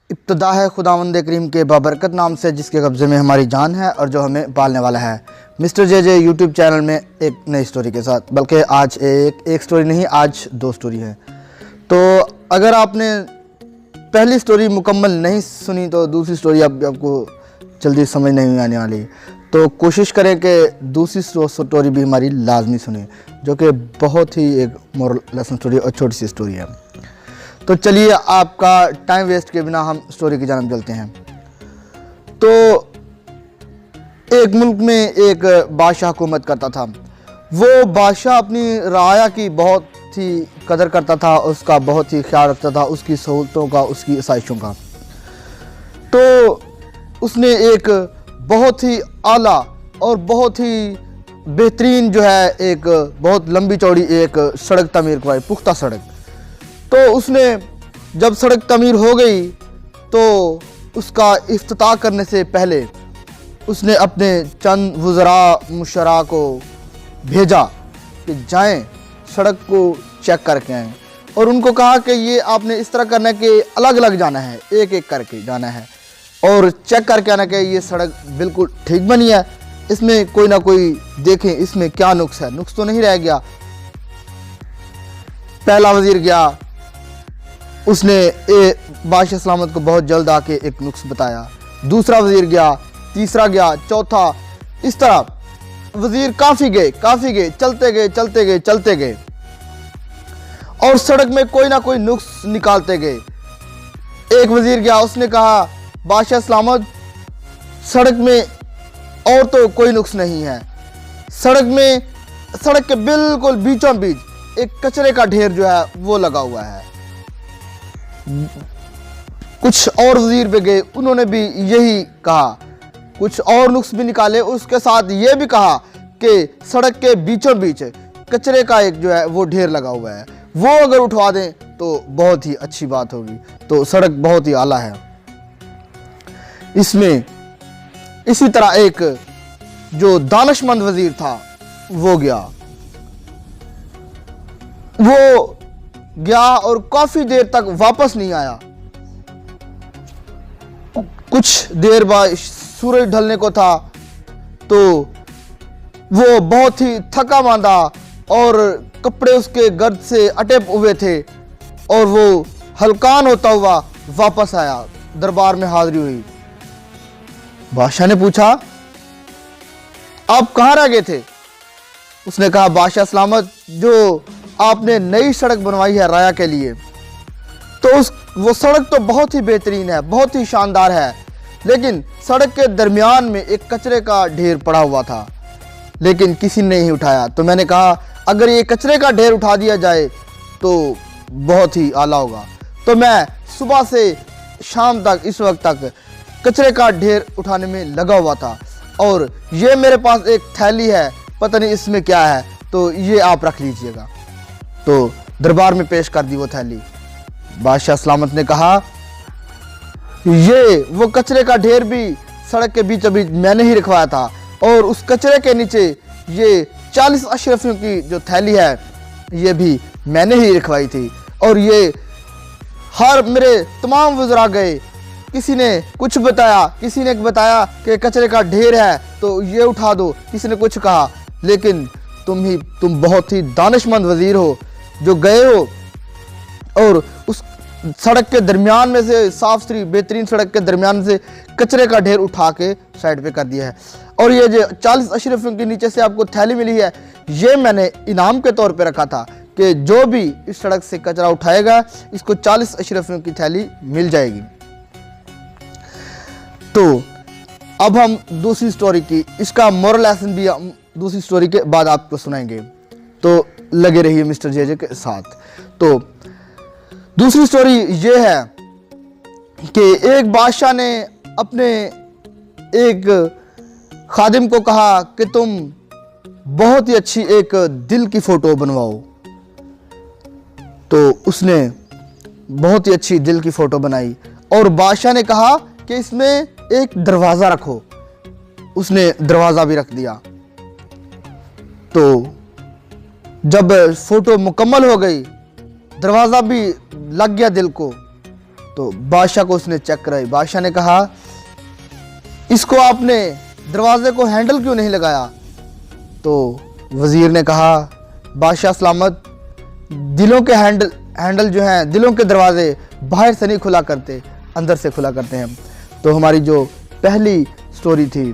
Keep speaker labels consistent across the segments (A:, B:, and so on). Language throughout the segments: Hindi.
A: इब्तिदा है खुदावंद करीम के बाबरकत नाम से, जिसके कब्ज़े में हमारी जान है और जो हमें पालने वाला है। मिस्टर जे यूट्यूब चैनल में एक नई स्टोरी के साथ, बल्कि आज एक स्टोरी नहीं, आज दो स्टोरी है। तो अगर आपने पहली स्टोरी मुकम्मल नहीं सुनी तो दूसरी स्टोरी आपको जल्दी समझ नहीं आने वाली। तो कोशिश करें कि दूसरी स्टोरी भी हमारी लाजमी सुने, जो कि बहुत ही एक मोरल लेसन स्टोरी और छोटी सी स्टोरी है। तो चलिए, आपका टाइम वेस्ट के बिना हम स्टोरी की जानब चलते हैं। तो एक मुल्क में एक बादशाह हुकूमत करता था। वो बादशाह अपनी राया की बहुत ही कदर करता था, उसका बहुत ही ख्याल रखता था, उसकी सहूलतों का, उसकी आसाइशों का। तो उसने एक बहुत ही आला और बहुत ही बेहतरीन जो है एक बहुत लंबी चौड़ी एक सड़क तमीर करवाई, पुख्ता सड़क। तो उसने जब सड़क तमीर हो गई तो उसका इफ्तिताह करने से पहले उसने अपने चंद वज़रा मुशरा को भेजा कि जाएं सड़क को चेक करके आएँ, और उनको कहा कि ये आपने इस तरह करना है कि अलग अलग जाना है, एक एक करके जाना है और चेक करके आना कि ये सड़क बिल्कुल ठीक बनी है, इसमें कोई ना कोई देखें इसमें क्या नुक्स है, नुक्स तो नहीं रह गया। पहला वज़ीर गया, उसने बादशाह सलामत को बहुत जल्द आके एक नुक्स बताया। दूसरा वज़ीर गया, तीसरा गया, चौथा, इस तरह वज़ीर काफ़ी गए, चलते गए और सड़क में कोई ना कोई नुक्स निकालते गए। एक वज़ीर गया, उसने कहा बादशाह सलामत सड़क में और तो कोई नुक्स नहीं है, सड़क के बिल्कुल बीचों बीच एक कचरे का ढेर जो है वो लगा हुआ है। कुछ और वज़ीर पे गए, उन्होंने भी यही कहा, कुछ और नुक्स भी निकाले, उसके साथ ये भी कहा कि सड़क के बीचों बीच कचरे का एक जो है वो ढेर लगा हुआ है, वो अगर उठवा दें तो बहुत ही अच्छी बात होगी। तो सड़क बहुत ही आला है। इसमें इसी तरह एक जो दानिशमंद वज़ीर था वो गया और काफी देर तक वापस नहीं आया। कुछ देर बाद सूरज ढलने को था तो वो बहुत ही थका मांदा और कपड़े उसके गर्द से अटे हुए थे और वो हलकान होता हुआ वापस आया। दरबार में हाजिरी हुई। बादशाह ने पूछा, आप कहाँ रह गए थे? उसने कहा, बादशाह सलामत, जो आपने नई सड़क बनवाई है राया के लिए, तो वो सड़क तो बहुत ही बेहतरीन है, बहुत ही शानदार है, लेकिन सड़क के दरमियान में एक कचरे का ढेर पड़ा हुआ था, लेकिन किसी ने नहीं उठाया। तो मैंने कहा अगर ये कचरे का ढेर उठा दिया जाए तो बहुत ही आला होगा। तो मैं सुबह से शाम तक इस वक्त तक कचरे का ढेर उठाने में लगा हुआ था और ये मेरे पास एक थैली है, पता नहीं इसमें क्या है, तो ये आप रख लीजिएगा। तो दरबार में पेश कर दी वो थैली। बादशाह सलामत ने कहा, ये वो कचरे का ढेर भी सड़क के बीचों बीच मैंने ही रखवाया था और उस कचरे के नीचे ये 40 अशरफियों की जो थैली है ये भी मैंने ही रखवाई थी, और ये हर मेरे तमाम वज़रा गए, किसी ने कुछ बताया, किसी ने बताया कि कचरे का ढेर है तो ये उठा दो, किसी ने कुछ कहा, लेकिन तुम बहुत ही दानिशमंद वज़ीर हो जो गए हो और उस सड़क के दरमियान में से, साफ सुथरी बेहतरीन सड़क के दरमियान से कचरे का ढेर उठा के साइड पे कर दिया है, और ये जो 40 अशरफियों के नीचे से आपको थैली मिली है ये मैंने इनाम के तौर पे रखा था कि जो भी इस सड़क से कचरा उठाएगा इसको 40 अशरफियों की थैली मिल जाएगी। तो अब हम दूसरी स्टोरी की, इसका मोरल लेसन भी हम दूसरी स्टोरी के बाद आपको सुनाएंगे, तो लगे रहिए मिस्टर जे के साथ। तो दूसरी स्टोरी ये है कि एक बादशाह ने अपने एक खादिम को कहा कि तुम बहुत ही अच्छी एक दिल की फोटो बनवाओ। तो उसने बहुत ही अच्छी दिल की फोटो बनाई और बादशाह ने कहा कि इसमें एक दरवाज़ा रखो। उसने दरवाज़ा भी रख दिया। तो जब फोटो मुकम्मल हो गई, दरवाज़ा भी लग गया दिल को, तो बादशाह को उसने चेक कराई। बादशाह ने कहा, इसको आपने दरवाजे को हैंडल क्यों नहीं लगाया? तो वजीर ने कहा, बादशाह सलामत, दिलों के हैंडल जो हैं, दिलों के दरवाजे बाहर से नहीं खुला करते, अंदर से खुला करते हैं। तो हमारी जो पहली स्टोरी थी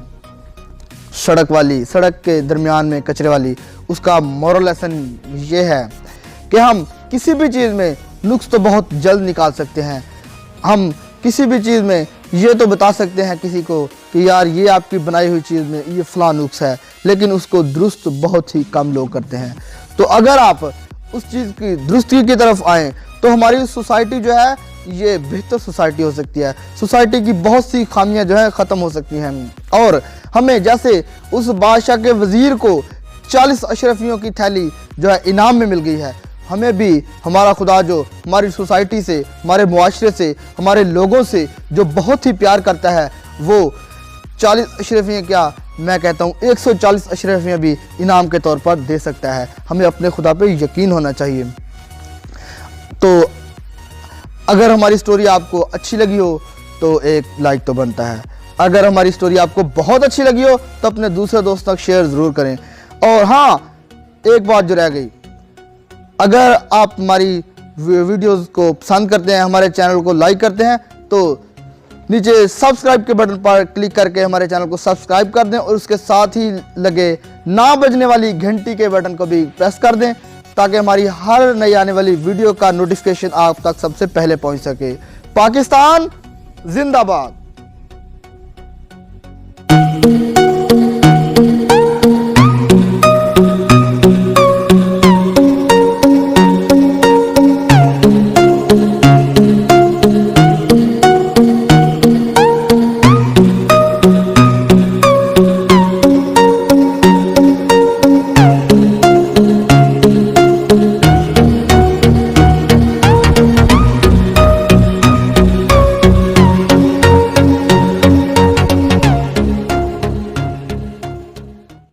A: सड़क वाली, सड़क के दरमियान में कचरे वाली, उसका मोरल लेसन ये है कि हम किसी भी चीज़ में नुक्स तो बहुत जल्द निकाल सकते हैं। हम किसी भी चीज़ में ये तो बता सकते हैं किसी को कि यार ये आपकी बनाई हुई चीज़ में ये फ़लाँ नुक्स है, लेकिन उसको दुरुस्त बहुत ही कम लोग करते हैं। तो अगर आप उस चीज़ की दुरुस्ती की तरफ आएँ तो हमारी सोसाइटी जो है ये बेहतर सोसाइटी हो सकती है। सोसाइटी की बहुत सी खामियां जो है ख़त्म हो सकती हैं। और हमें जैसे उस बादशाह के वज़ीर को 40 अशरफियों की थैली जो है इनाम में मिल गई है, हमें भी हमारा खुदा जो हमारी सोसाइटी से, हमारे मुआशरे से, हमारे लोगों से जो बहुत ही प्यार करता है, वो 40 अशरफियाँ क्या, मैं कहता हूँ 140 अशरफियाँ भी इनाम के तौर पर दे सकता है। हमें अपने खुदा पे यकीन होना चाहिए। तो अगर हमारी स्टोरी आपको अच्छी लगी हो तो एक लाइक तो बनता है। अगर हमारी स्टोरी आपको बहुत अच्छी लगी हो तो अपने दूसरे दोस्त तक शेयर ज़रूर करें। और हाँ, एक बात जो रह गई, अगर आप हमारी वीडियोस को पसंद करते हैं, हमारे चैनल को लाइक करते हैं, तो नीचे सब्सक्राइब के बटन पर क्लिक करके हमारे चैनल को सब्सक्राइब कर दें और उसके साथ ही लगे ना बजने वाली घंटी के बटन को भी प्रेस कर दें, ताकि हमारी हर नई आने वाली वीडियो का नोटिफिकेशन आप तक सबसे पहले पहुंच सके। पाकिस्तान जिंदाबाद।